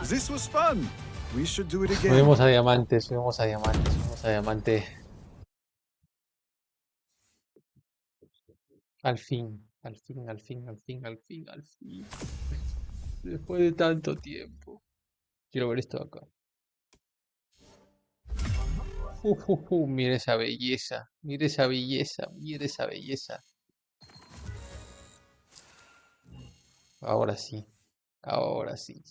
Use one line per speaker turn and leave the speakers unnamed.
This was fun. We should do it again.
Subimos a diamante, subimos a diamante, subimos a diamante. Al fin, al fin, al fin, al fin, al fin, al fin. Después de tanto tiempo. Quiero ver esto de acá. Mira esa belleza, mira esa belleza, mira esa belleza. Ahora sí, ahora sí.